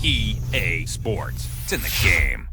EA Sports. It's in the game.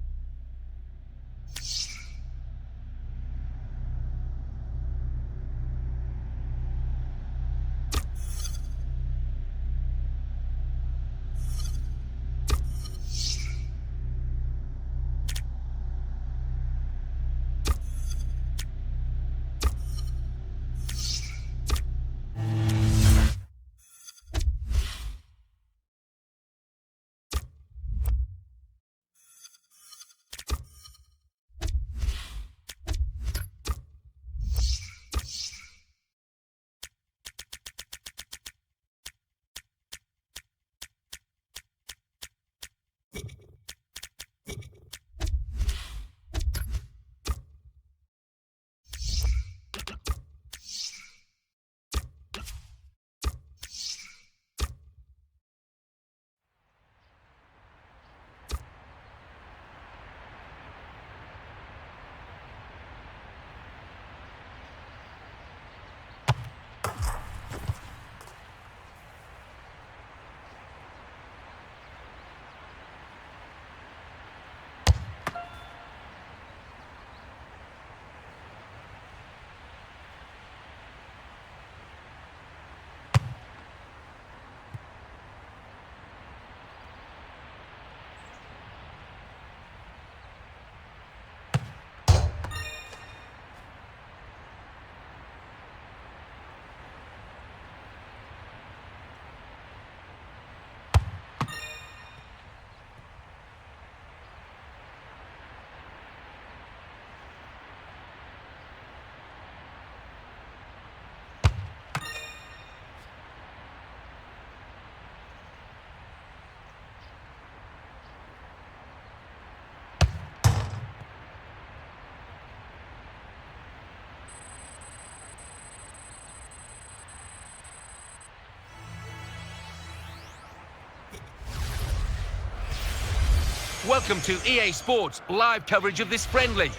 Welcome to EA Sports live coverage of this friendly.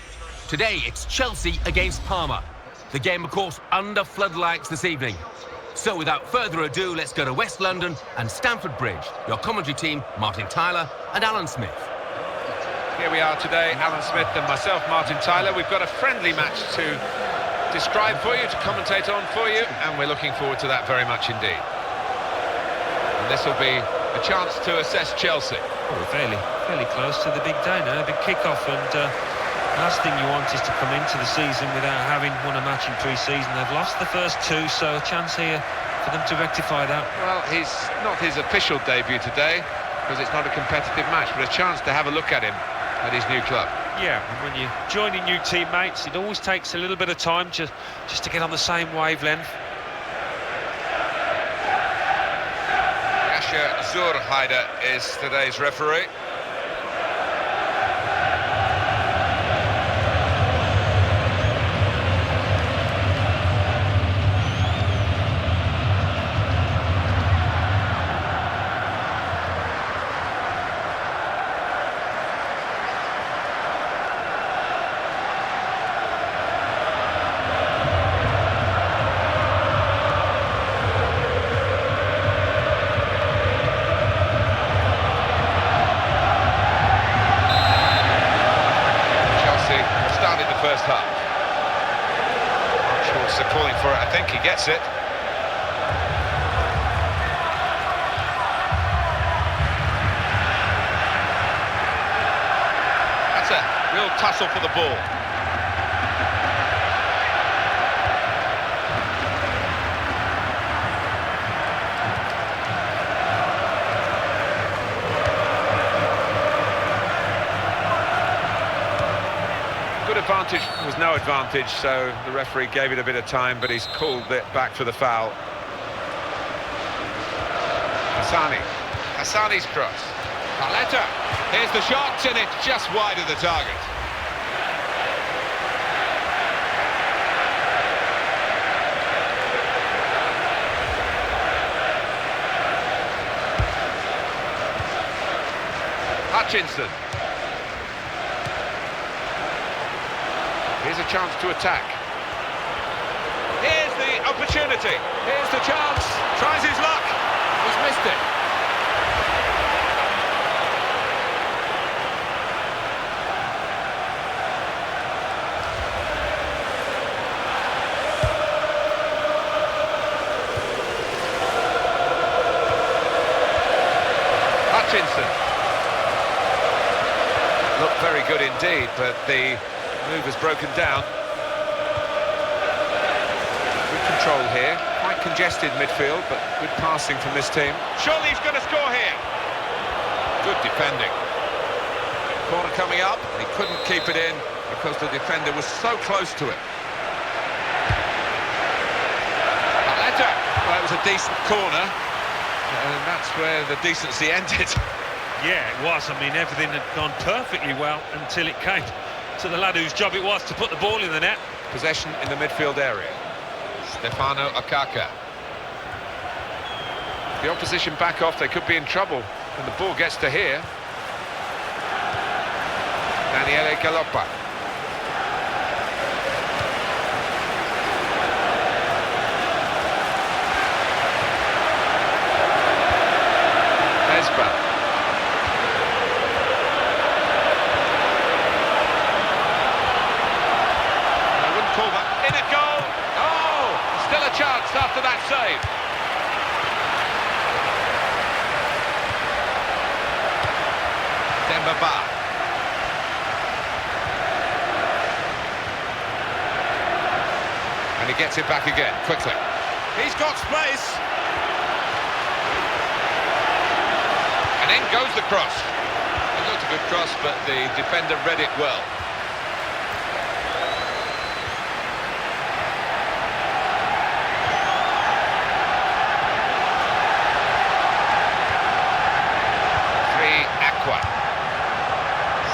Today it's Chelsea against Parma. The game, of course, under floodlights this evening. So without further ado, let's go to West London and Stamford Bridge. Your commentary team, Martin Tyler and Alan Smith. Here we are today, Alan Smith and myself, Martin Tyler. We've got a friendly match to describe for you, to commentate on for you, and we're looking forward to that very much indeed. And this will be a chance to assess Chelsea. Oh, fairly close to the big day now, a big kick-off, and last thing you want is to come into the season without having won a match in pre-season. They've lost the first two, so a chance here for them to rectify that. Well, he's not his official debut today, because it's not a competitive match, but a chance to have a look at him at his new club. Yeah, and when you're joining new teammates, it always takes a little bit of time just to get on the same wavelength. Zurheider is today's referee. Calling for it, I think he gets it. That's a real tussle for the ball. Advantage was no advantage, so the referee gave it a bit of time, but he's called it back for the foul. Hassani's cross. Paletta, here's the shot, and it's just wide of the target. Hutchinson. Here's a chance to attack. Here's the opportunity. Here's the chance. Tries his luck. He's missed it. indeed, but the move has broken down. Good control here. Quite congested midfield, but good passing from this team. Surely he's going to score here. Good defending. Corner coming up, and he couldn't keep it in because the defender was so close to it. Well, it was a decent corner, and that's where the decency ended. Yeah, it was. I mean, everything had gone perfectly well until it came to the lad whose job it was to put the ball in the net. Possession in the midfield area. Stefano Akaka. If the opposition back off, they could be in trouble when the ball gets to here. Daniele Galoppa. Chance after that save. Dembaba. And he gets it back again, quickly. He's got space. And in goes the cross. It looked a good cross, but the defender read it well.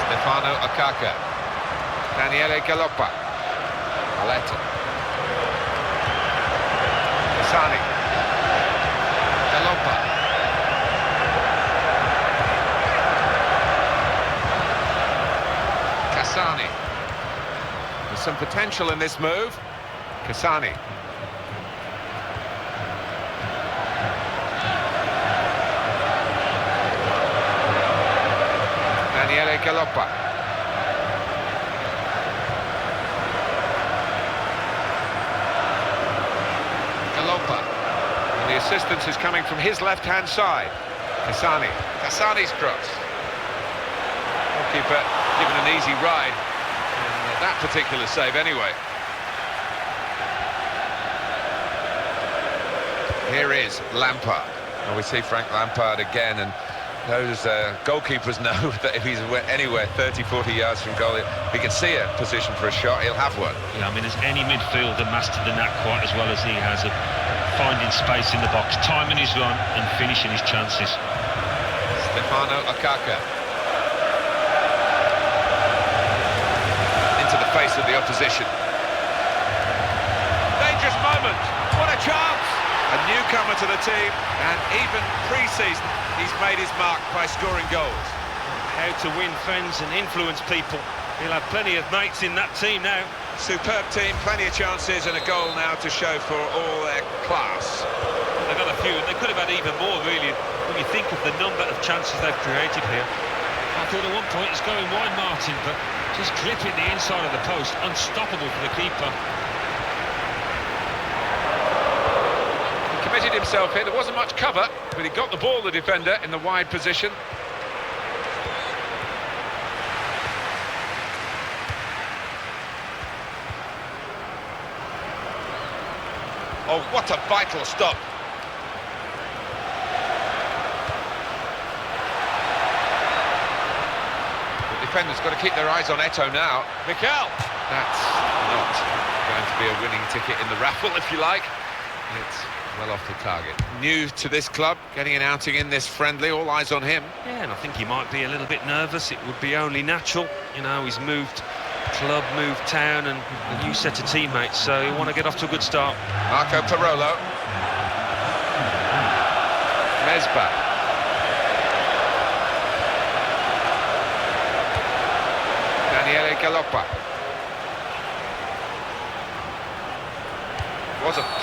Stefano Akaka, Daniele Galoppa, Aletta, Cassani, Galoppa, Cassani. There's some potential in this move. Cassani. Daniele Galoppa. Galoppa. And the assistance is coming from his left-hand side. Cassani. Cassani's cross. Goalkeeper given an easy ride in that particular save anyway. Here is Lampard. And we see Frank Lampard again, and those goalkeepers know that if he's anywhere 30, 40 yards from goal, if he can see a position for a shot, he'll have one. Yeah, I mean, has any midfielder mastered the knack quite as well as he has of finding space in the box, timing his run and finishing his chances. Stefano Akaka. Into the face of the opposition. Dangerous moment. What a chance! A newcomer to the team, and even pre-season, he's made his mark by scoring goals. How to win friends and influence people. He'll have plenty of mates in that team now. Superb team, plenty of chances, and a goal now to show for all their class. They've got a few, and they could have had even more, really, when you think of the number of chances they've created here. I thought at one point it's going wide, Martin, but just clipping the inside of the post, unstoppable for the keeper. Committed himself here. There wasn't much cover, but he got the ball, the defender, in the wide position. Oh, what a vital stop. The defender's got to keep their eyes on Eto'o now. Mikel! That's not going to be a winning ticket in the raffle, if you like. It's well off the target. New to this club, getting an outing in this friendly, all eyes on him. Yeah, and I think he might be a little bit nervous. It would be only natural. You know, he's moved club, moved town, and a new set of teammates, so he'll want to get off to a good start. Marco Parolo. Mesba. Daniele Galoppa.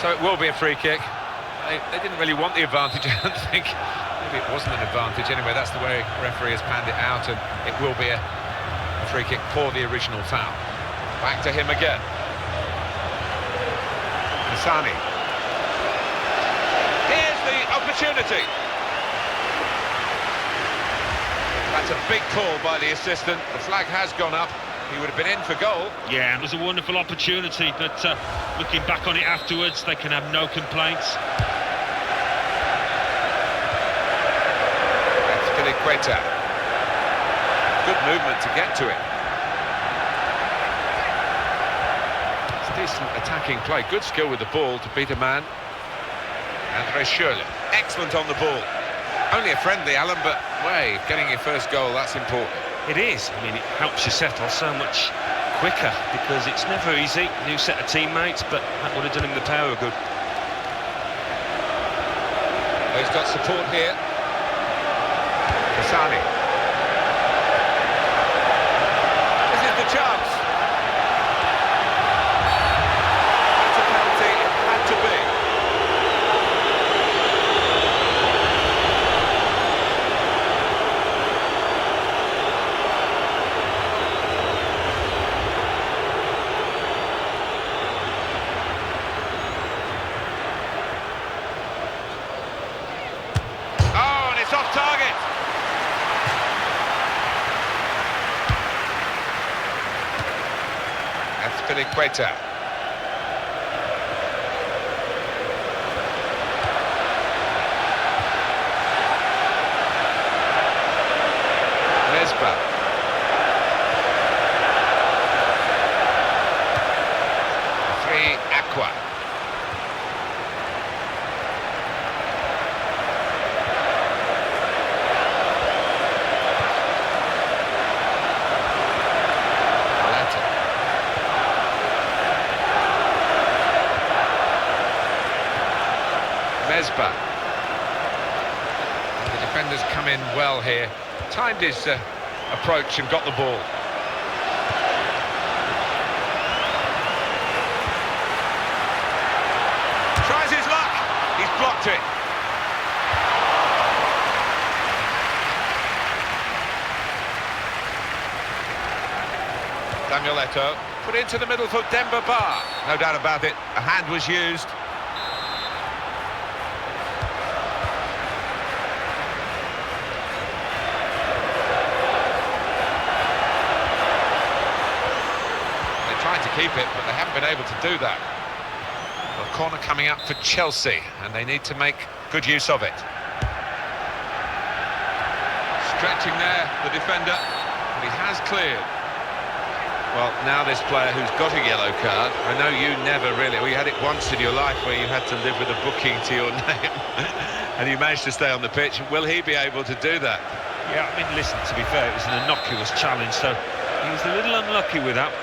So it will be a free kick. They didn't really want the advantage, I don't think. Maybe it wasn't an advantage. Anyway, that's the way referee has panned it out, and it will be a free kick for the original foul. Back to him again. Cassani. Here's the opportunity. That's a big call by the assistant. The flag has gone up. He would have been in for goal. Yeah, it was a wonderful opportunity, but looking back on it afterwards, they can have no complaints. That's Filiqueta. Good movement to get to it. It's decent attacking play. Good skill with the ball to beat a man. Andre Schürrle. Excellent on the ball. Only a friendly, Alan, but, way getting your first goal, that's important. It is. I mean, it helps you settle so much quicker because it's never easy. New set of teammates, but that would have done him the power of good. He's got support here. Kasani. This is the chance. That's a penalty. It had to be. Off target. That's Filiqueta. Mesba. Free Aqua. Mesba. The defenders come in well here. Timed his approach and got the ball. Tries his luck. He's blocked it. Daniel Eto'o put into the middle for Demba Ba. No doubt about it. A hand was used. Trying to keep it, but they haven't been able to do that. Well, corner coming up for Chelsea, and they need to make good use of it. Stretching there, the defender, but he has cleared. Well, now this player who's got a yellow card, I know you never really, well, you had it once in your life where you had to live with a booking to your name, and you managed to stay on the pitch. Will he be able to do that? Yeah, I mean, listen, to be fair, it was an innocuous challenge, so he was a little unlucky with that.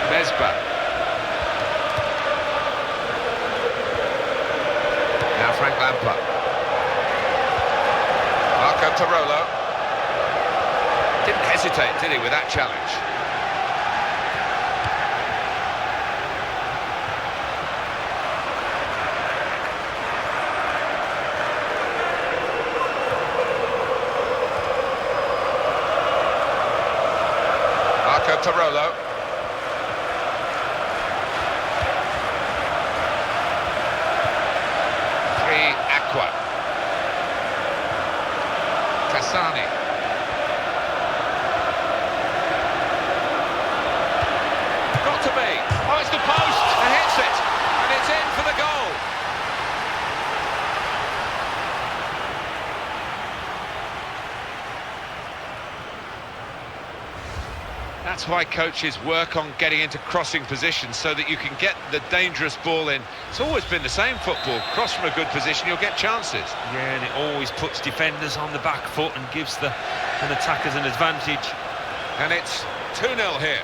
Mesba. Now Frank Lampard. Marco Tarolo. Didn't hesitate, did he, with that challenge? Marco Tarolo. Aqua. Kasani. Got to be. Oh, it's the post and hits it. And it's in for the goal. That's why coaches work on getting into crossing positions so that you can get the dangerous ball in. It's always been the same football. Cross from a good position, you'll get chances. Yeah, and it always puts defenders on the back foot and gives the attackers an advantage. And it's 2-0 here.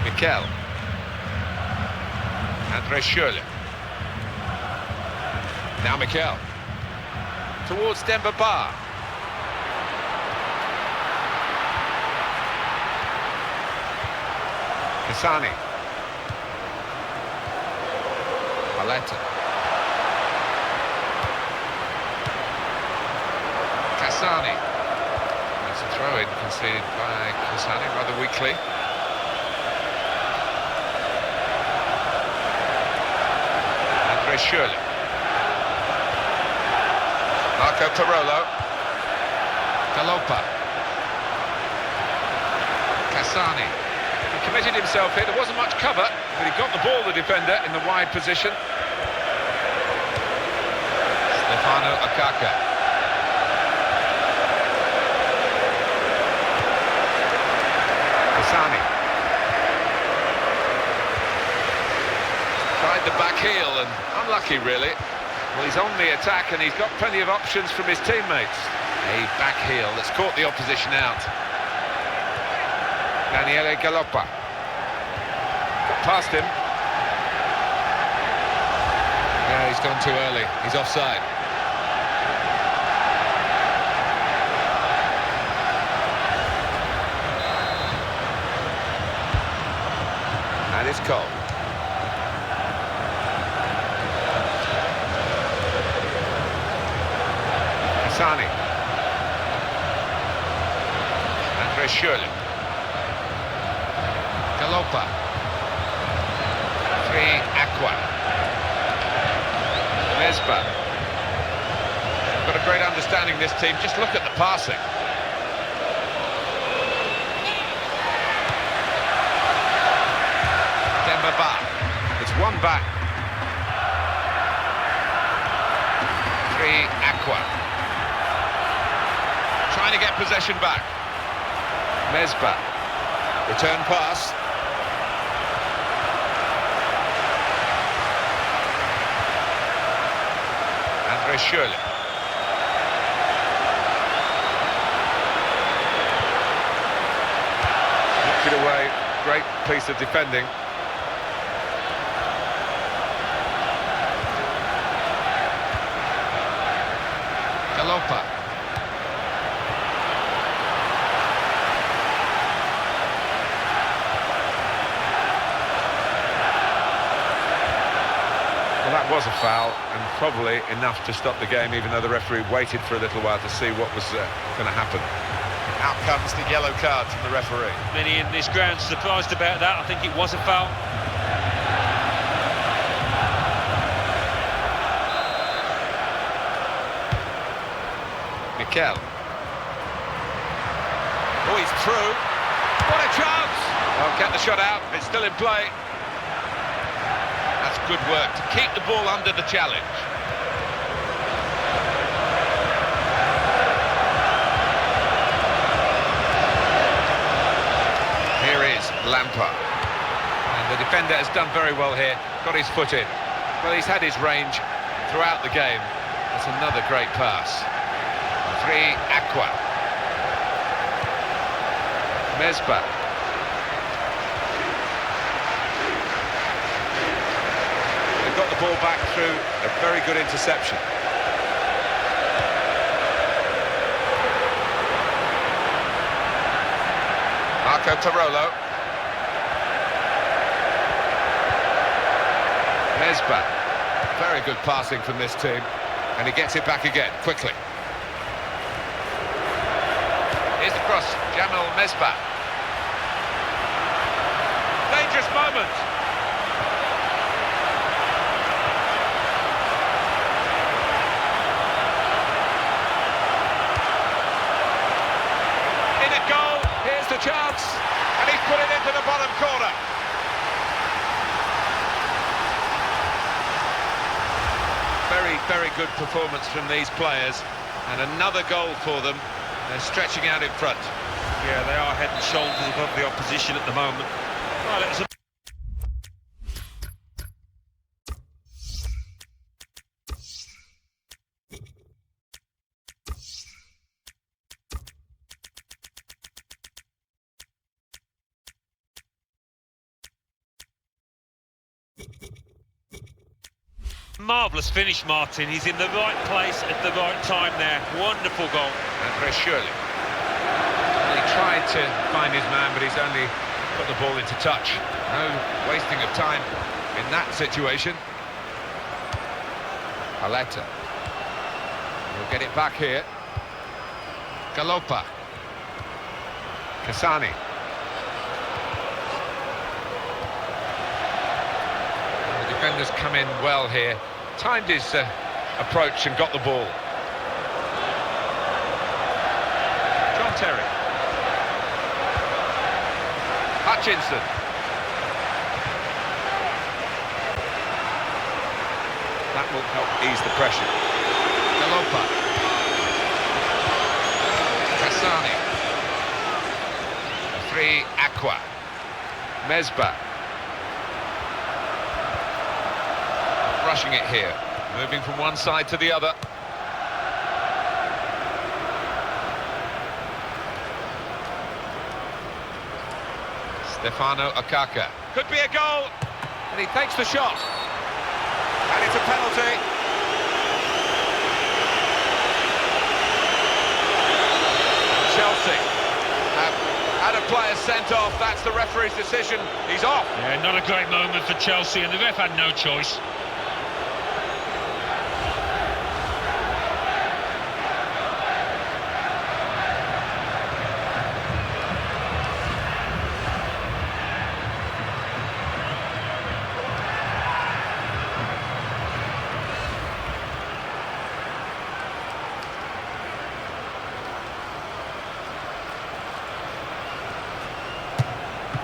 Mikel. Andre Schürrle. Now Mikel. Towards Demba Ba. Kasani. Paletta. Cassani. That's a throw-in conceded by Cassani rather weakly. Andre Schürrle. Marco Parolo. Galoppa. Cassani. He committed himself here. There wasn't much cover, but he got the ball, the defender, in the wide position. Stefano Akaka. Cassani. Tried the back heel and unlucky, really. Well, he's on the attack and he's got plenty of options from his teammates. A back heel that's caught the opposition out. Daniele Galoppa. Got past him. Yeah, he's gone too early. He's offside. And it's Cole. Cassani. Andre Schürrle. Galoppa. Aqua. Mesba. Got a great understanding, this team. Just look at the passing. Dembaba. It's one back. Aqua. Trying to get possession back. Mesba. Return pass. Andre Schürrle. Knocked it away. Great piece of defending. Galoppa. Well, that was a foul, and probably enough to stop the game, even though the referee waited for a little while to see what was going to happen. Out comes the yellow card from the referee. Many in this ground surprised about that. I think it was a foul. Mikel. Oh, he's through. What a chance! Well, get the shot out. It's still in play. That's good work to keep the ball under the challenge. Here is Lampard. And the defender has done very well here. Got his foot in. Well, he's had his range throughout the game. That's another great pass. Aqua. Mesba. They've got the ball back through a very good interception. Marco Parolo. Mesba. Very good passing from this team. And he gets it back again, quickly. Here's the cross, Jamal Mesba. Dangerous moment. In a goal, here's the chance. And he's put it into the bottom corner. Very, very good performance from these players. And another goal for them. They're stretching out in front. Yeah, they are head and shoulders above the opposition at the moment. Well, it's a marvellous finish, Martin. He's in the right place at the right time there. Wonderful goal. Andre Schürrle. He tried to find his man, but he's only got the ball into touch. No wasting of time in that situation. Aletta. He'll get it back here. Galopa. Kasani. The defenders come in well here. Timed his approach and got the ball. John Terry. Hutchinson. That will help ease the pressure. Galopa. Kasani. Three Aqua. Mesba. Rushing it here. Moving from one side to the other. Stefano Akaka. Could be a goal. And he takes the shot. And it's a penalty. Chelsea have had a player sent off. That's the referee's decision. He's off. Yeah, not a great moment for Chelsea, and the ref had no choice.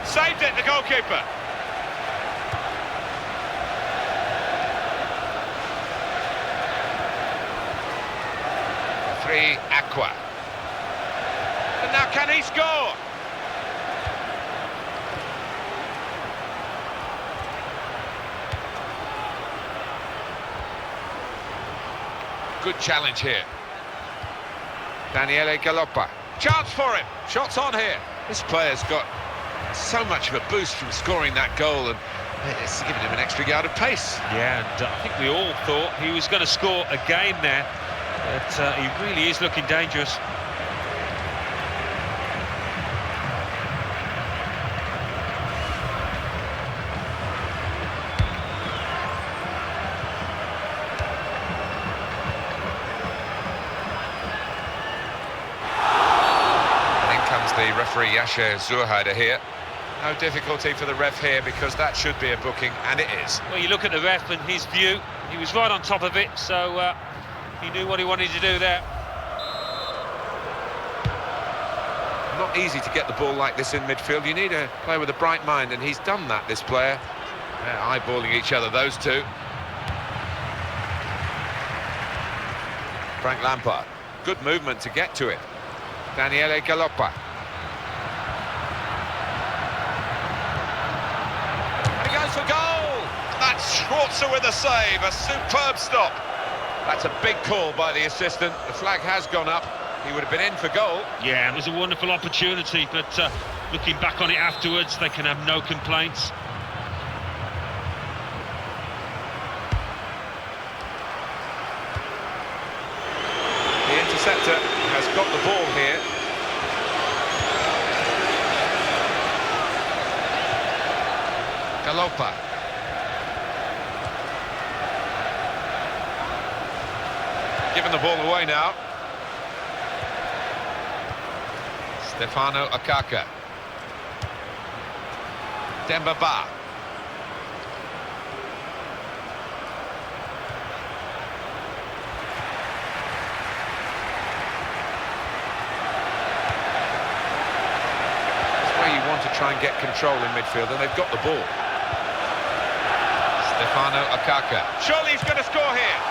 Saved it, the goalkeeper. Three Aqua. And now can he score? Good challenge here. Daniele Galopa. Chance for him. Shots on here. This player's got so much of a boost from scoring that goal, and it's given him an extra yard of pace. Yeah, and I think we all thought he was going to score again there, but he really is looking dangerous. And in comes the referee Yasher Zurhaider here. No difficulty for the ref here, because that should be a booking, and it is. Well, you look at the ref and his view, he was right on top of it, so he knew what he wanted to do there. Not easy to get the ball like this in midfield. You need a player with a bright mind, and he's done that, this player. They're eyeballing each other, those two. Frank Lampard. Good movement to get to it. Daniele Galopa. For goal! That's Schwarzer with a save, a superb stop. That's a big call by the assistant. The flag has gone up. He would have been in for goal. Yeah, it was a wonderful opportunity, but looking back on it afterwards, they can have no complaints. The interceptor has got the ball here. Galopa. Giving the ball away now. Stefano Akaka. Demba Ba. That's where you want to try and get control in midfield, and they've got the ball. Stefano Akaka. Surely he's going to score here.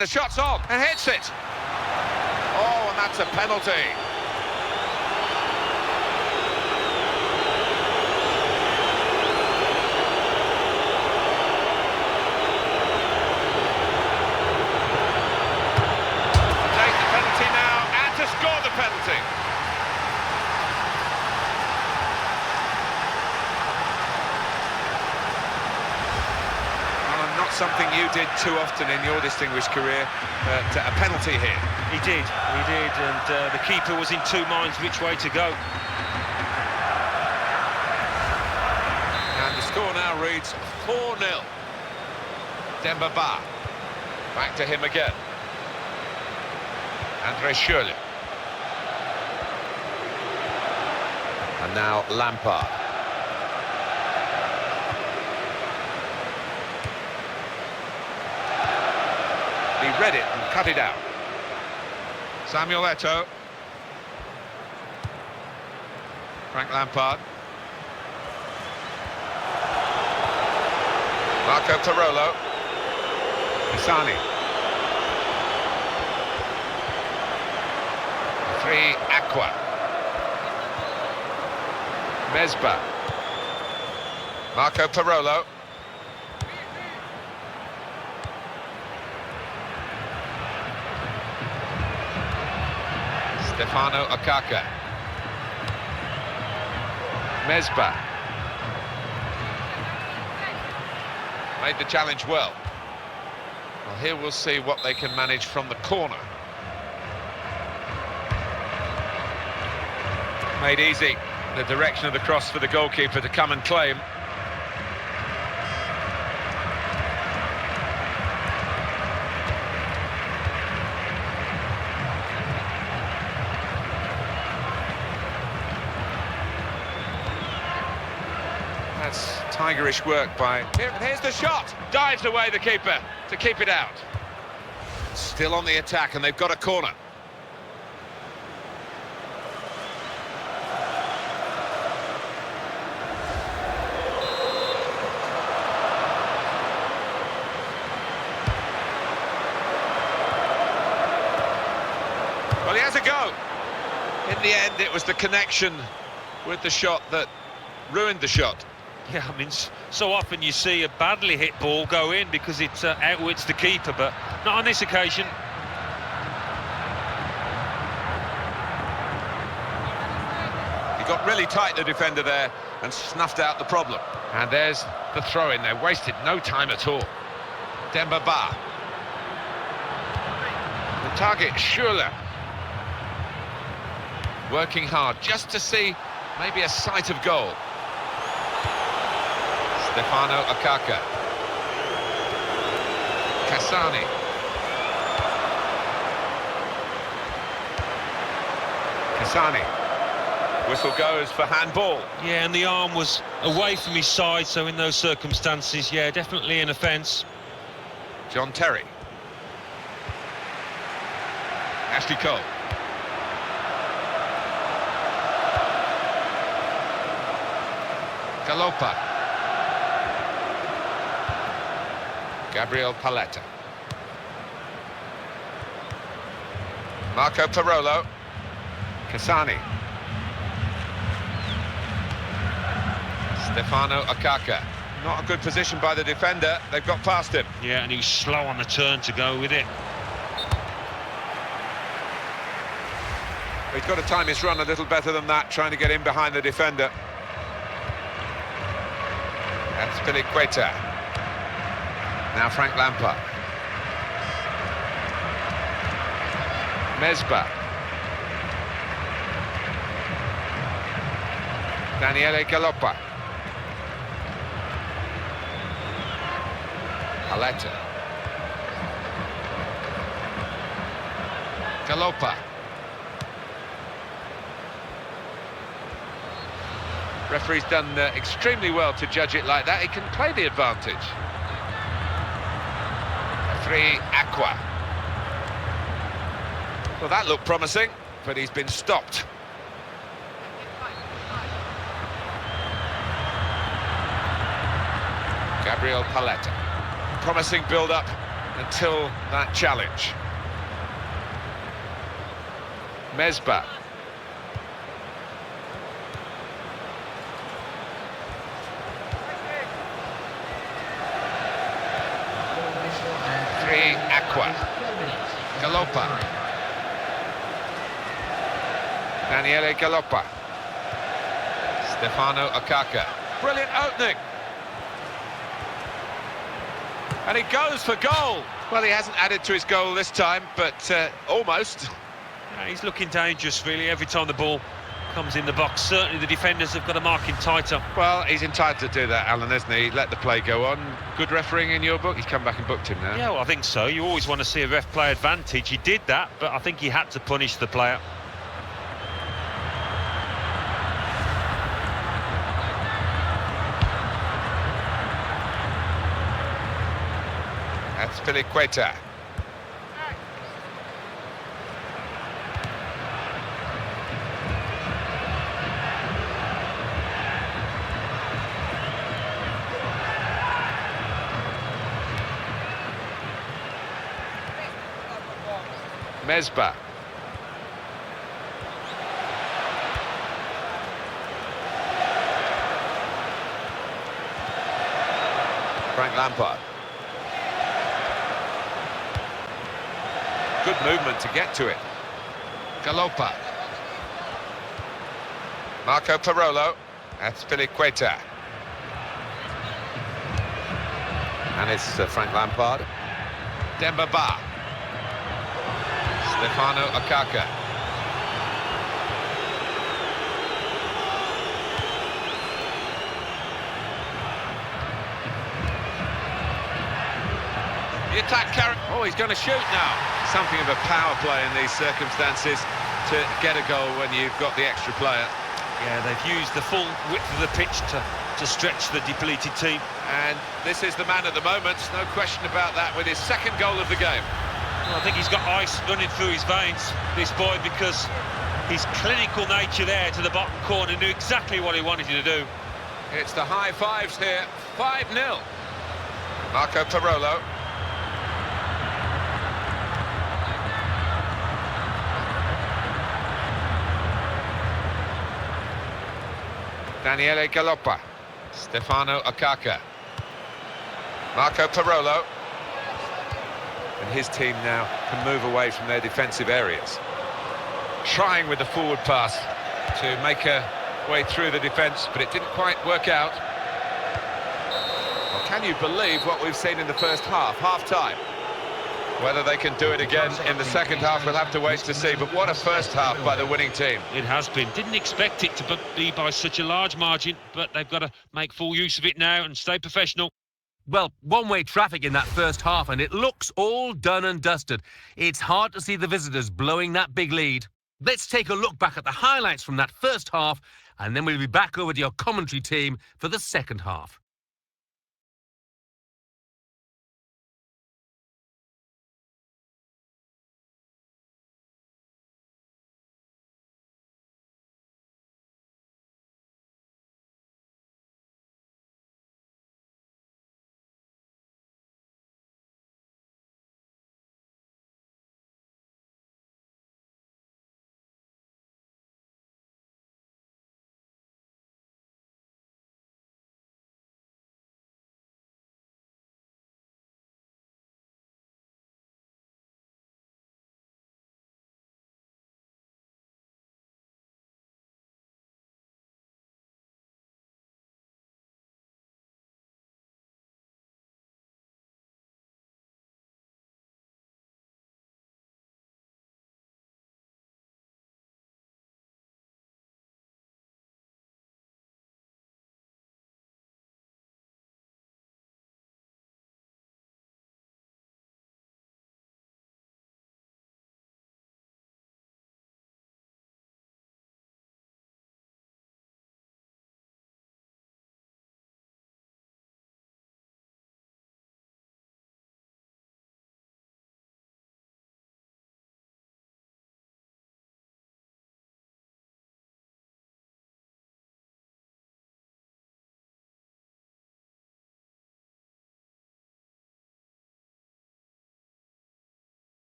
The shot's on and hits it. Oh, and that's a penalty. To take the penalty now and to score the penalty. you did too often in your distinguished career, a penalty here. He did, and the keeper was in two minds which way to go. And the score now reads 4-0. Demba Ba. Back to him again. Andre Schürrle. And now Lampard. He read it and cut it out. Samuel Eto'o. Frank Lampard. Marco Parolo. Pisani. 3 Aqua. Mesba. Marco Parolo. Stefano Okaka. Mesba. Made the challenge well. Well, here we'll see what they can manage from the corner. Made easy, the direction of the cross for the goalkeeper to come and claim. That's tigerish work by... Here's the shot! Dives away the keeper to keep it out. Still on the attack, and they've got a corner. Well, he has a go. In the end, it was the connection with the shot that ruined the shot. Yeah, I mean, so often you see a badly hit ball go in because it outwits the keeper, but not on this occasion. He got really tight, the defender there, and snuffed out the problem. And there's the throw-in there, wasted no time at all. Demba Ba. The target, Schürrle. Working hard, just to see maybe a sight of goal. Stefano Okaka. Cassani. Cassani. Whistle goes for handball. Yeah, and the arm was away from his side, so in those circumstances, yeah, definitely an offence. John Terry. Ashley Cole. Galopa. Gabriel Paletta. Marco Parolo. Cassani. Stefano Okaka. Not a good position by the defender. They've got past him. Yeah, and he's slow on the turn to go with it. He's got to time his run a little better than that, trying to get in behind the defender. That's Piliqueta. Now Frank Lampard. Mesba. Daniele Galopa. Paletta. Galopa. Referee's done extremely well to judge it like that. He can play the advantage. 3 Aqua. Well, that looked promising, but he's been stopped. Gabriel Paletta. Promising build-up until that challenge. Mesba. Aqua. Galopa. Daniele Galopa. Stefano Okaka. Brilliant opening. And he goes for goal. Well, he hasn't added to his goal this time, but almost. Yeah, he's looking dangerous, really, every time the ball comes in the box. Certainly the defenders have got to mark him tighter. Well, he's entitled to do that, Alan, isn't he? Let the play go on. Good refereeing in your book. He's come back and booked him now. Yeah, well, I think so. You always want to see a ref play advantage. He did that, but I think he had to punish the player. That's Piliqueta. Mesba. Frank Lampard. Good movement to get to it. Galopa. Marco Parolo. That's Piliqueta. And it's Frank Lampard. Demba Ba. Stefano Akaka. The attack carry. Oh, he's going to shoot now. Something of a power play in these circumstances to get a goal when you've got the extra player. Yeah, they've used the full width of the pitch to stretch the depleted team. And this is the man at the moment, no question about that, with his second goal of the game. Well, I think he's got ice running through his veins, this boy, because his clinical nature there to the bottom corner knew exactly what he wanted to do. It's the high fives here, 5-0. Marco Parolo. Daniele Galopa. Stefano Akaka. Marco Parolo. And his team now can move away from their defensive areas. Trying with the forward pass to make a way through the defence, but it didn't quite work out. Well, can you believe what we've seen in the first half, half-time? Whether they can do it again in the second half, we'll have to wait to see. But what a first half by the winning team. It has been. Didn't expect it to be by such a large margin, but they've got to make full use of it now and stay professional. Well, one-way traffic in that first half, and it looks all done and dusted. It's hard to see the visitors blowing that big lead. Let's take a look back at the highlights from that first half, and then we'll be back over to your commentary team for the second half.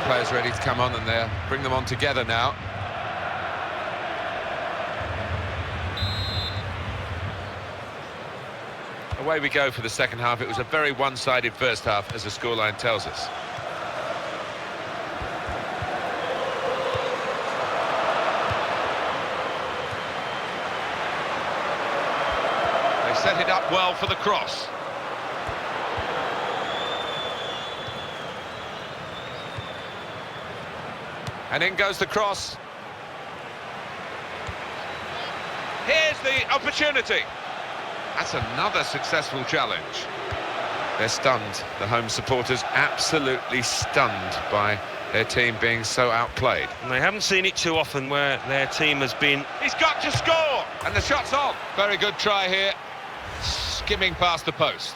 players ready to come on, and they'll bring them on together now. Away we go for the second half. It was a very one-sided first half, as the scoreline tells us. They set it up well for the cross. And in goes the cross. Here's the opportunity. That's another successful challenge. They're stunned. The home supporters absolutely stunned by their team being so outplayed. And they haven't seen it too often where their team has been... He's got to score! And the shot's on. Very good try here. Skimming past the post.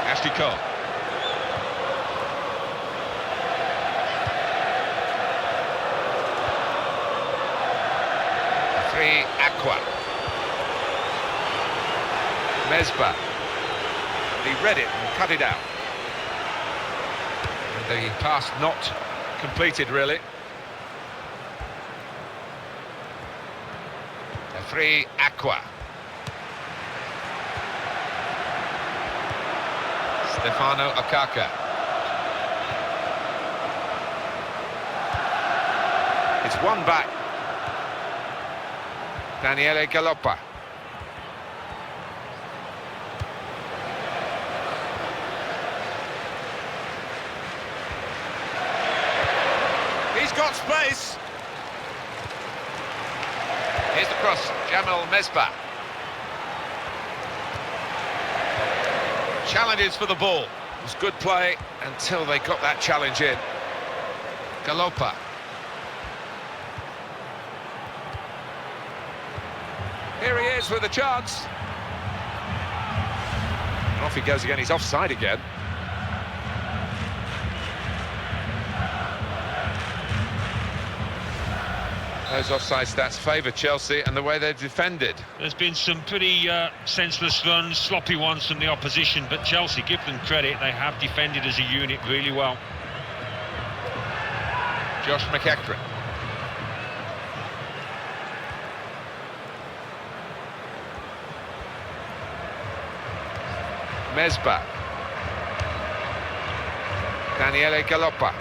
Ashley Cole. Three Aqua. Mesba. He read it and cut it out. And the pass not completed, really. Three Aqua. Stefano Akaka. It's one back. Daniele Galoppa. He's got space. Here's the cross, Jamal Mesba. Challenges for the ball. It was good play until they got that challenge in. Galoppa. Here he is with a chance. And off he goes again. He's offside again. Those offside stats favour Chelsea and the way they've defended. There's been some pretty senseless runs, sloppy ones from the opposition, but Chelsea, give them credit, they have defended as a unit really well. Josh McEachran. Mesba. Daniele Galoppa.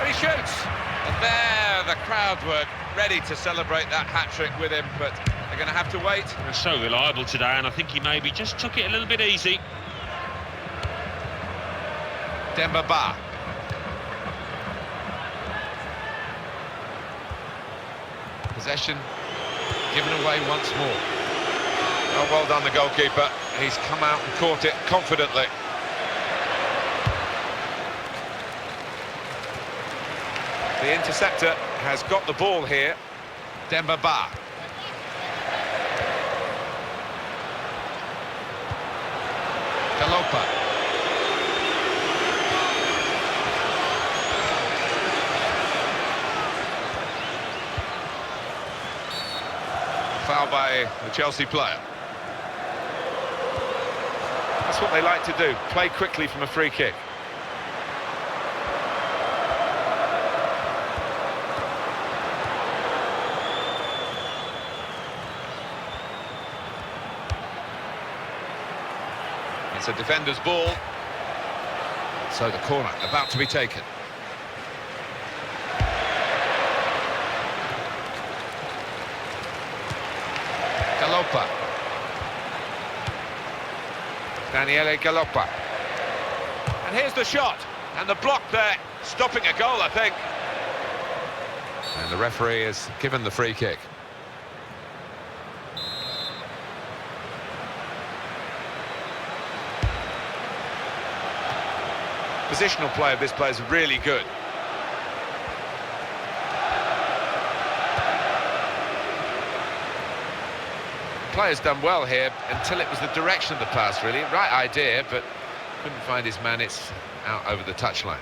He shoots. And there, the crowd were ready to celebrate that hat-trick with him, but they're going to have to wait. They're so reliable today, and I think he maybe just took it a little bit easy. Demba Ba. Possession given away once more. Oh, well done, the goalkeeper. He's come out and caught it confidently. The interceptor has got the ball here. Demba Ba. Galoppa. Foul by the Chelsea player. That's what they like to do, play quickly from a free kick. It's a defender's ball. So the corner about to be taken. Galoppa. Daniele Galoppa. And here's the shot. And the block there, stopping a goal, I think. And the referee has given the free kick. Positional play of this player is really good. player's done well here until it was the direction of the pass, really. Right idea, but couldn't find his man. It's out over the touchline.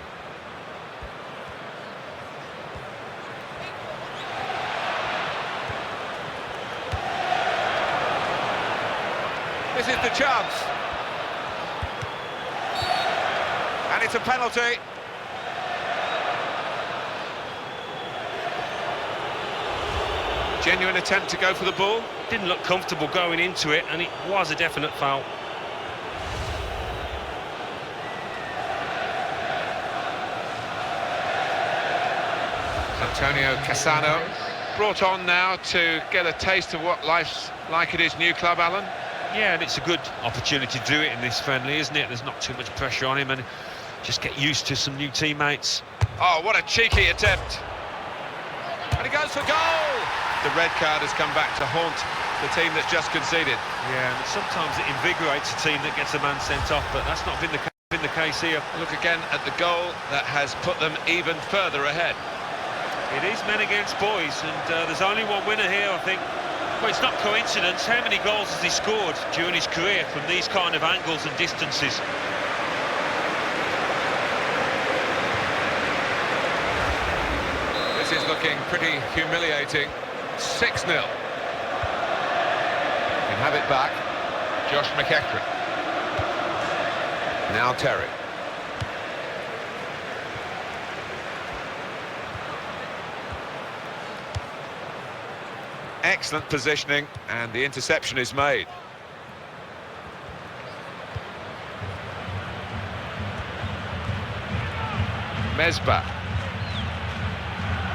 This is the chance. And it's a penalty. Genuine attempt to go for the ball. Didn't look comfortable going into it, and it was a definite foul. Antonio Cassano brought on now to get a taste of what life's like at his new club, Alan. Yeah, and it's a good opportunity to do it in this friendly, isn't it? There's not too much pressure on him, and just get used to some new teammates. Oh, what a cheeky attempt. And he goes for goal! The red card has come back to haunt the team that's just conceded. Yeah, and sometimes it invigorates a team that gets a man sent off, but that's not been the case here. Look again at the goal that has put them even further ahead. It is men against boys, and there's only one winner here, I think. Well, it's not coincidence. How many goals has he scored during his career from these kind of angles and distances? This is looking pretty humiliating. 6-0. Can have it back. Josh McEachran. Now Terry. Excellent positioning, and the interception is made. Mesbah.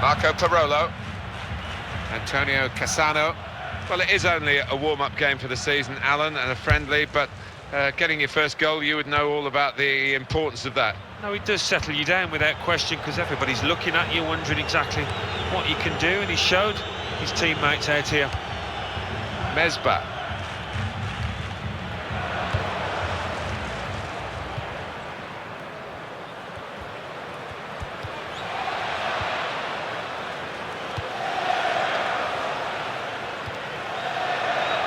Marco Parolo. Antonio Cassano. Well, it is only a warm-up game for the season, Alan, and a friendly, but getting your first goal, you would know all about the importance of that. No, it does settle you down without question, because everybody's looking at you, wondering exactly what you can do, and he showed his teammates out here. Mesbah.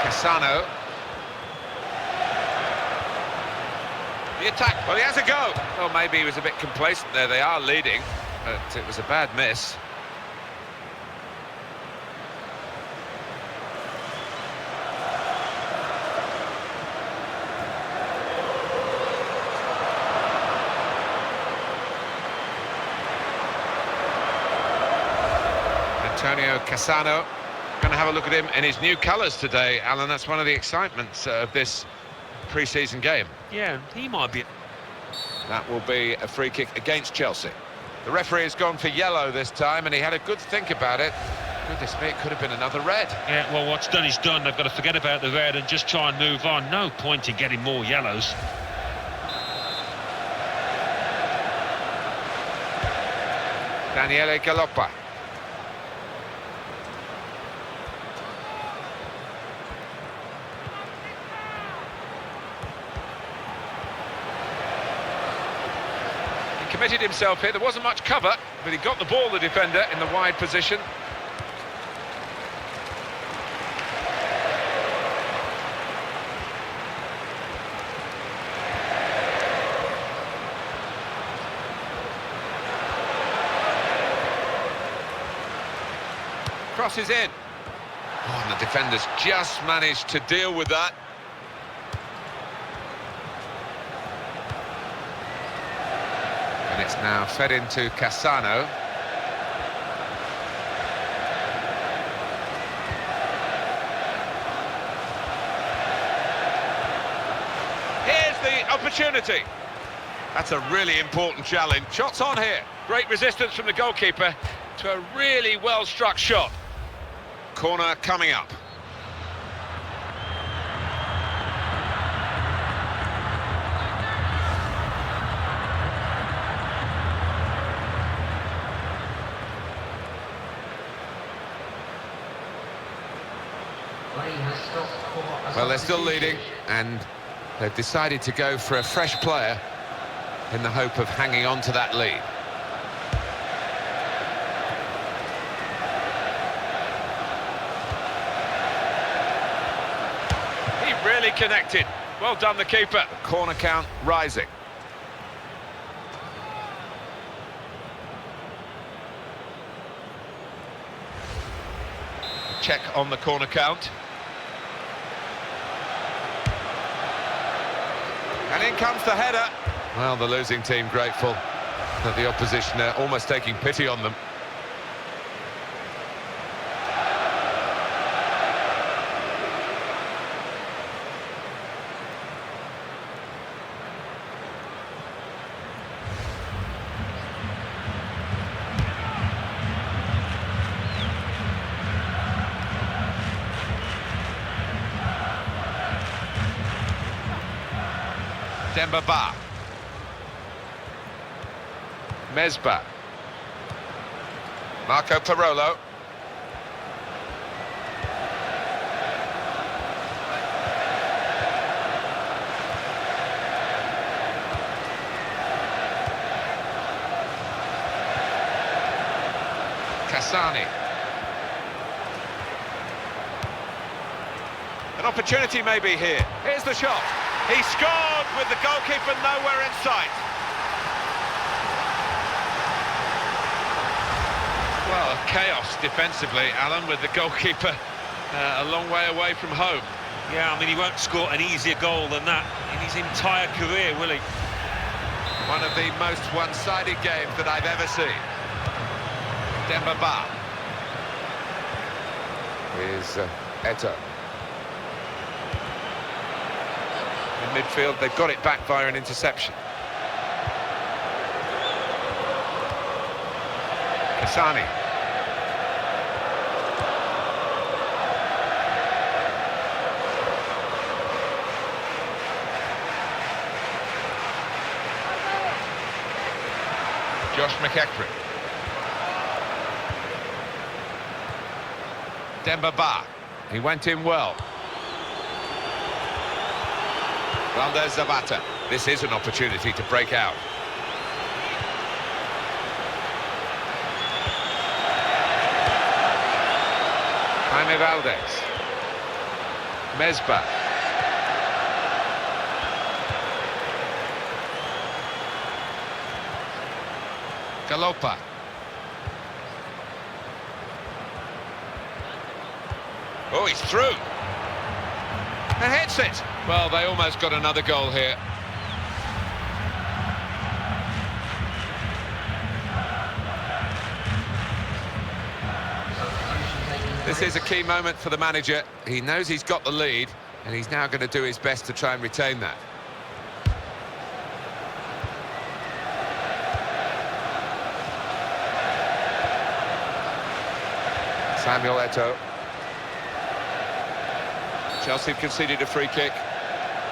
Cassano. The attack. Well, he has a go. Well, maybe he was a bit complacent there. They are leading, but it was a bad miss. Antonio Cassano. Going to have a look at him in his new colours today, Alan. That's one of the excitements of this pre-season game. Yeah, he might be. That will be a free kick against Chelsea. The referee has gone for yellow this time, and he had a good think about it. Goodness me, it could have been another red. Yeah, well, what's done is done. They've got to forget about the red and just try and move on. No point in getting more yellows. Daniele Galoppa. Committed himself here. There wasn't much cover, but he got the ball, the defender, in the wide position. Crosses in. Oh, and the defenders just managed to deal with that. And it's now fed into Cassano. Here's the opportunity. That's a really important challenge. Shots on here. Great resistance from the goalkeeper to a really well-struck shot. Corner coming up. Well, they're still leading, and they've decided to go for a fresh player in the hope of hanging on to that lead. really connected. Well done, the keeper. Corner count rising. Check on the corner count. And in comes the header. Well, the losing team grateful that the opposition are almost taking pity on them. Dembaba. Mesba. Marco Parolo. Cassani. An opportunity maybe here. Here's the shot. He scored with the goalkeeper nowhere in sight. Well, chaos defensively, Alan, with the goalkeeper a long way away from home. Yeah, I mean, he won't score an easier goal than that in his entire career, will he? One of the most one-sided games that I've ever seen. Dembaba. Here's Eto'o. In midfield, they've got it back via an interception. Cassani. Josh McEachran. Dembaba. He went in well. Valdez Zapata. This is an opportunity to break out. Jaime Valdez. Mesba. Galopa. Oh, he's through. And hits it. Well, they almost got another goal here. This is a key moment for the manager. He knows he's got the lead, and he's now going to do his best to try and retain that. Samuel Eto'o. Chelsea have conceded a free kick.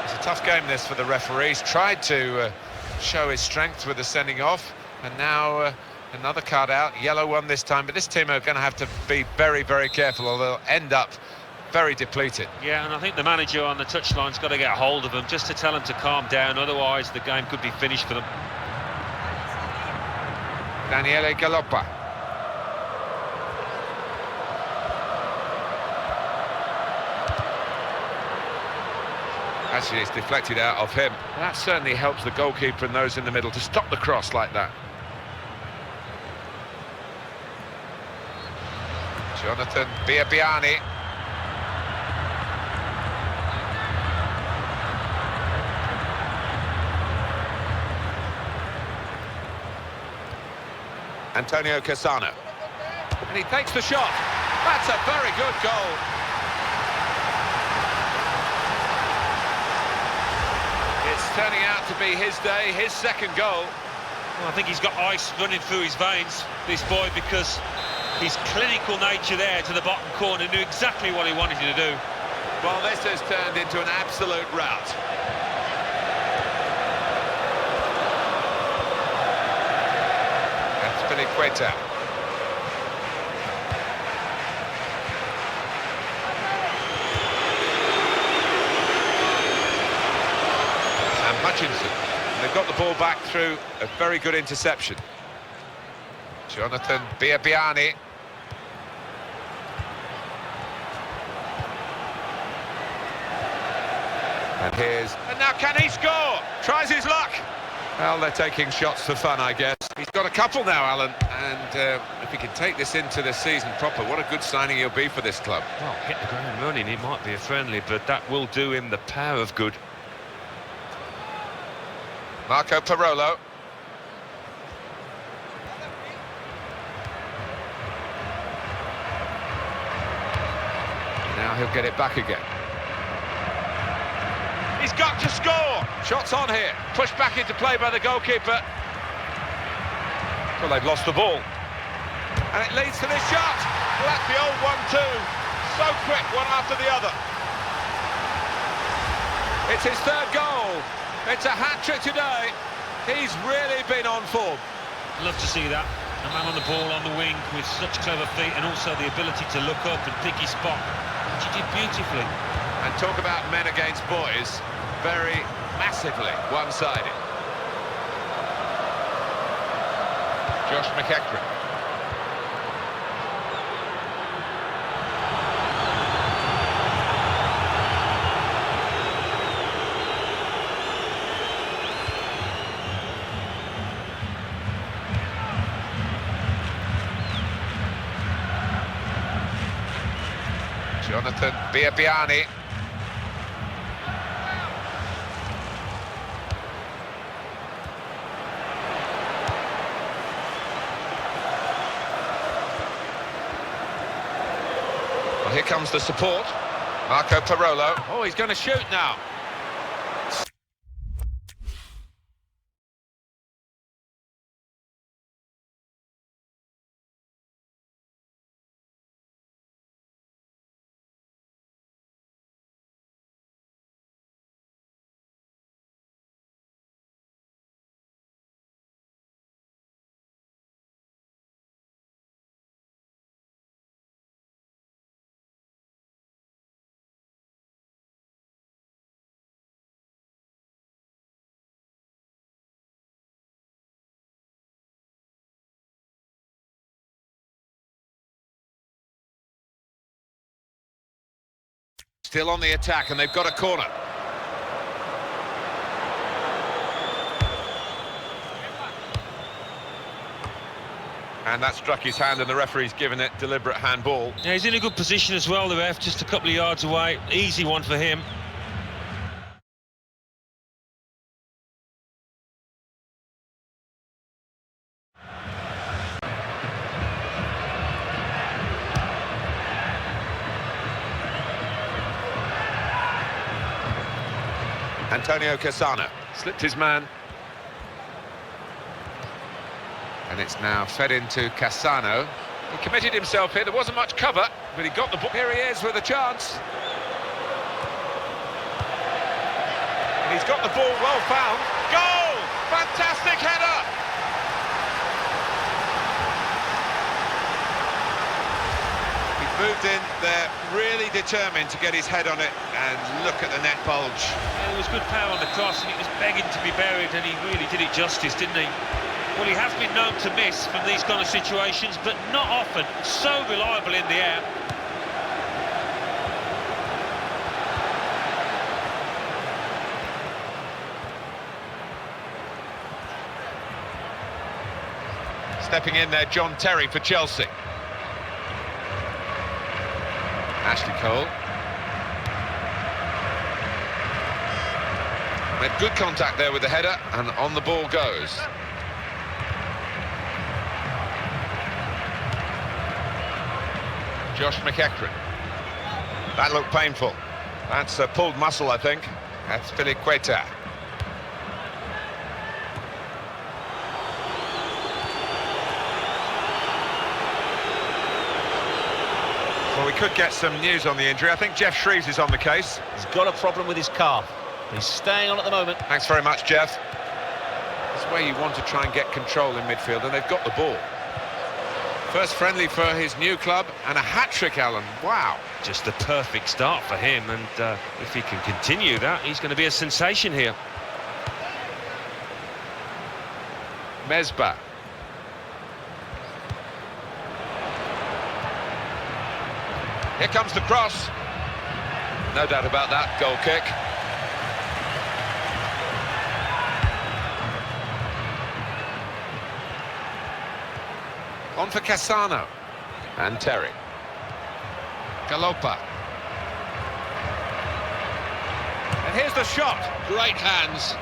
It's a tough game, this, for the referees. Tried to show his strength with the sending off, and now another card out, yellow one this time. But this team are going to have to be very, very careful, or they'll end up very depleted. Yeah, and I think the manager on the touchline's got to get a hold of him just to tell him to calm down, otherwise the game could be finished for them. Daniele Galopa. Actually, it's deflected out of him. That certainly helps the goalkeeper and those in the middle to stop the cross like that. Jonathan Biabiani. Antonio Cassano. And he takes the shot. That's a very good goal. It's turning out to be his day, his second goal. Well, I think he's got ice running through his veins, this boy, because his clinical nature there to the bottom corner knew exactly what he wanted to do. Well, this has turned into an absolute rout. That's Piliqueta. Hutchinson. They've got the ball back through a very good interception. Jonathan Biabiani. And here's... And now can he score? Tries his luck. Well, they're taking shots for fun, I guess. He's got a couple now, Alan, and if he can take this into the season proper, what a good signing he'll be for this club. Well, hit the ground running, it might be a friendly, but that will do him the power of good. Marco Parolo. Now he'll get it back again. He's got to score. Shots on here. Pushed back into play by the goalkeeper. Well, they've lost the ball. And it leads to this shot. Well, that's the old 1-2. So quick, one after the other. It's his third goal. It's a hat-trick today. He's really been on form. Love to see that. A man on the ball on the wing with such clever feet and also the ability to look up and pick his spot, which he did beautifully. And talk about men against boys, very massively one-sided. Josh McEachran. Jonathan Biabiani. Well, here comes the support. Marco Parolo. Oh, he's going to shoot now. Still on the attack, and they've got a corner. And that struck his hand, and the referee's given it deliberate handball. Yeah, he's in a good position as well, the ref, just a couple of yards away. Easy one for him. Antonio Cassano. Slipped his man. And it's now fed into Cassano. He committed himself here. There wasn't much cover, but he got the ball. Here he is with a chance. And he's got the ball well found. Goal! Fantastic header! He's moved in there, really determined to get his head on it, and look at the net bulge. Yeah, there was good power on the cross, and it was begging to be buried, and he really did it justice, didn't he? Well, he has been known to miss from these kind of situations, but not often. So reliable in the air. Stepping in there, John Terry for Chelsea. Ashley Cole. Made good contact there with the header, and on the ball goes. Josh McEachran. That looked painful. That's a pulled muscle, I think. That's Filiqueta. Well, we could get some news on the injury. I think Jeff Shreves is on the case. He's got a problem with his calf. He's staying on at the moment. Thanks very much, Jeff. That's where you want to try and get control in midfield, and they've got the ball. First friendly for his new club, and a hat-trick, Alan. Wow. Just the perfect start for him, and if he can continue that, he's going to be a sensation here. Mesbah. Here comes the cross. No doubt about that, goal kick. On for Cassano. And Terry. Galoppa. And here's the shot. Great hands.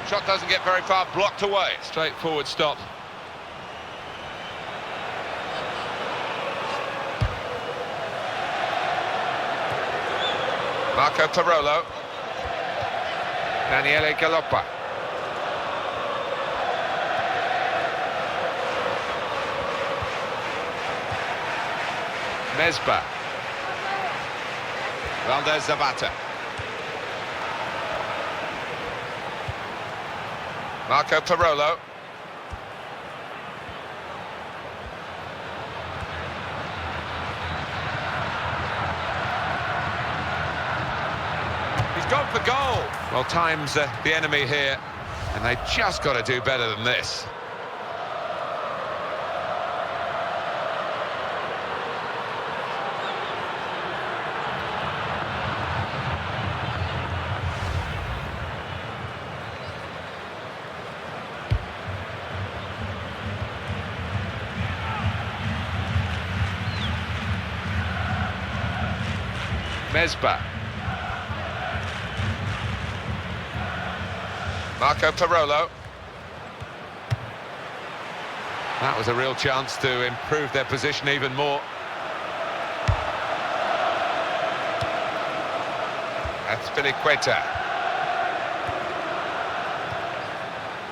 Shot doesn't get very far, blocked away. Straightforward stop. Marco Parolo. Daniele Galoppa. Mesba. Valdez Zapata. Marco Parolo. He's gone for goal. Well, time's the enemy here, and they just got to do better than this. Mesba. Marco Parolo. That was a real chance to improve their position even more. That's Azpilicueta.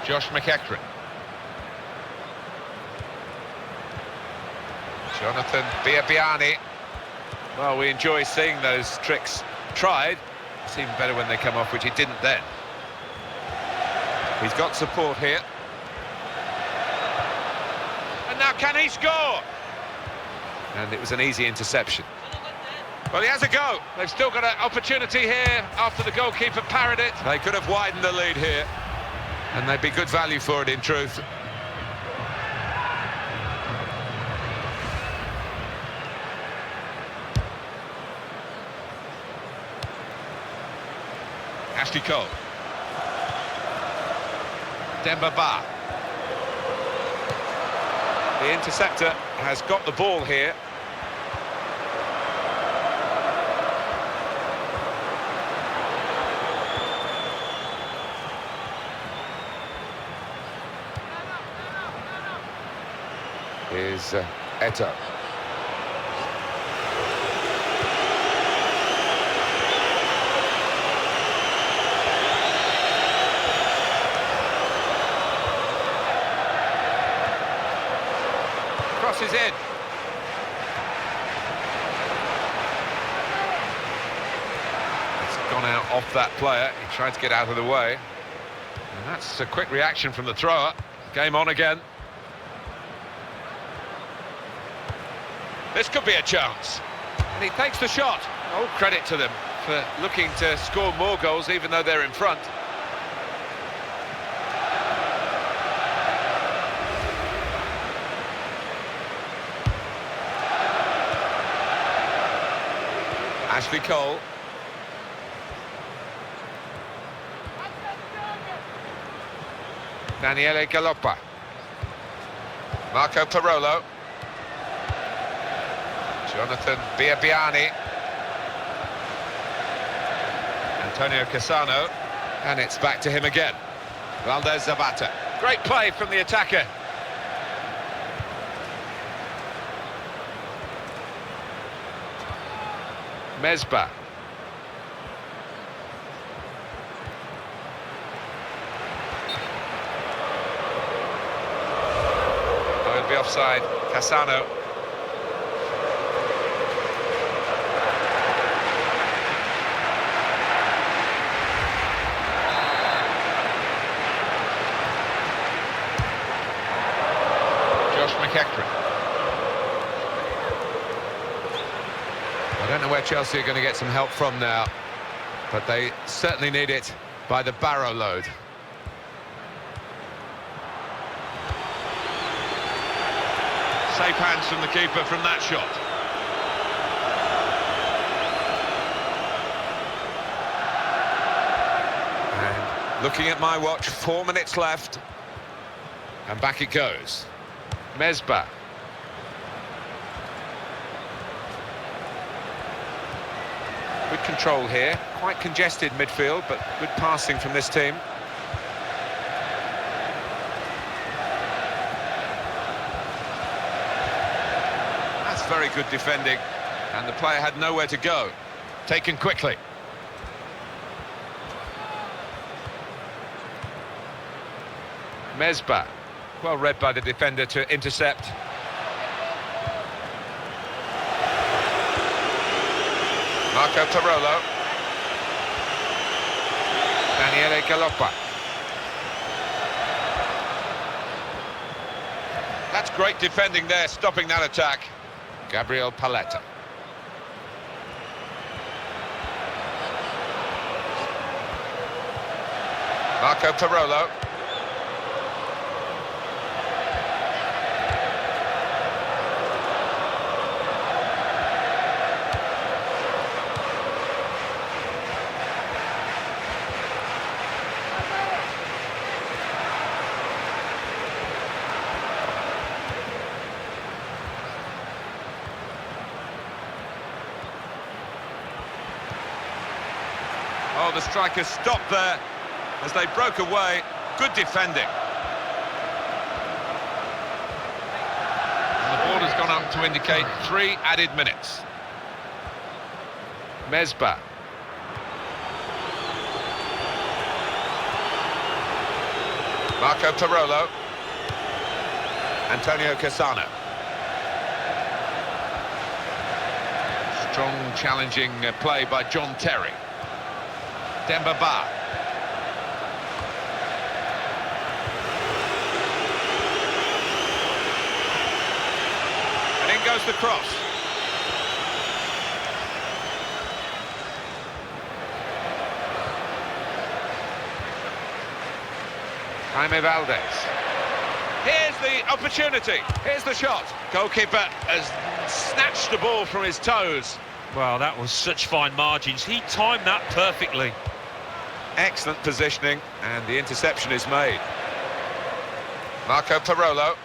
Josh McEachran. Jonathan Biabiani. Well, we enjoy seeing those tricks tried. It's even better when they come off, which he didn't then. He's got support here. And now can he score? And it was an easy interception. Well, he has a go. They've still got an opportunity here after the goalkeeper parried it. They could have widened the lead here, and they'd be good value for it in truth. Ashley Cole. Demba Ba. The interceptor has got the ball here. Is Eto. Crosses in. It's gone out off that player. He tried to get out of the way. And that's a quick reaction from the thrower. Game on again. This could be a chance. And he takes the shot. Oh, credit to them for looking to score more goals even though they're in front. Ashley Cole. Daniele Galoppa. Marco Parolo. Jonathan Biabiani. Antonio Cassano. And it's back to him again. Valdez Zapata. Great play from the attacker. Mesba. Oh, it'll be offside. Cassano. Josh McEachran. I don't know where Chelsea are going to get some help from now. but they certainly need it by the barrow load. Safe hands from the keeper from that shot. And looking at my watch, 4 minutes left. And back it goes. Mesbah. Good control here. Quite congested midfield, but good passing from this team. That's very good defending. And the player had nowhere to go. Taken quickly. Mesbah. Well read by the defender to intercept. Marco Parolo. Daniele Galoppa. That's great defending there, stopping that attack. Gabriel Paletta. Marco Parolo. Oh, the strikers stopped there as they broke away. Good defending. And the board has gone up to indicate 3 added minutes. Mesbah. Marco Parolo. Antonio Cassano. Strong, challenging play by John Terry. Demba Ba. And in goes the cross. Jaime Valdez. Here's the opportunity. Here's the shot. Goalkeeper has snatched the ball from his toes. Well, that was such fine margins. He timed that perfectly. Excellent positioning, and the interception is made. Marco Parolo.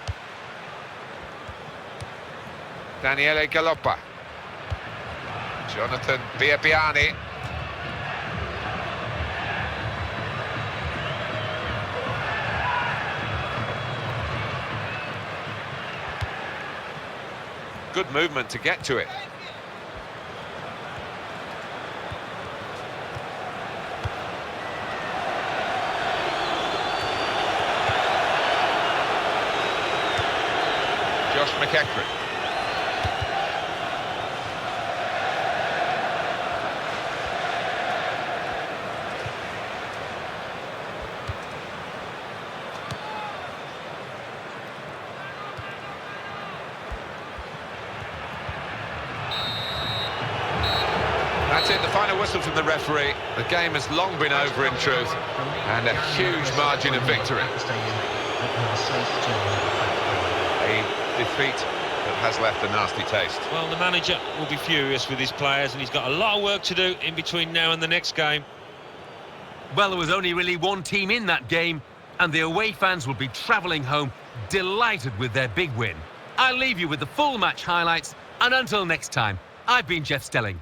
Daniele Galoppa. Jonathan Biabiani. Good movement to get to it. Josh McEachran. That's it, the final whistle from the referee. The game has long been over in truth, and a huge margin of victory. A defeat that has left a nasty taste. Well, the manager will be furious with his players, and he's got a lot of work to do in between now and the next game. Well, there was only really one team in that game, and the away fans will be travelling home delighted with their big win. I'll leave you with the full match highlights, and until next time, I've been Jeff Stelling.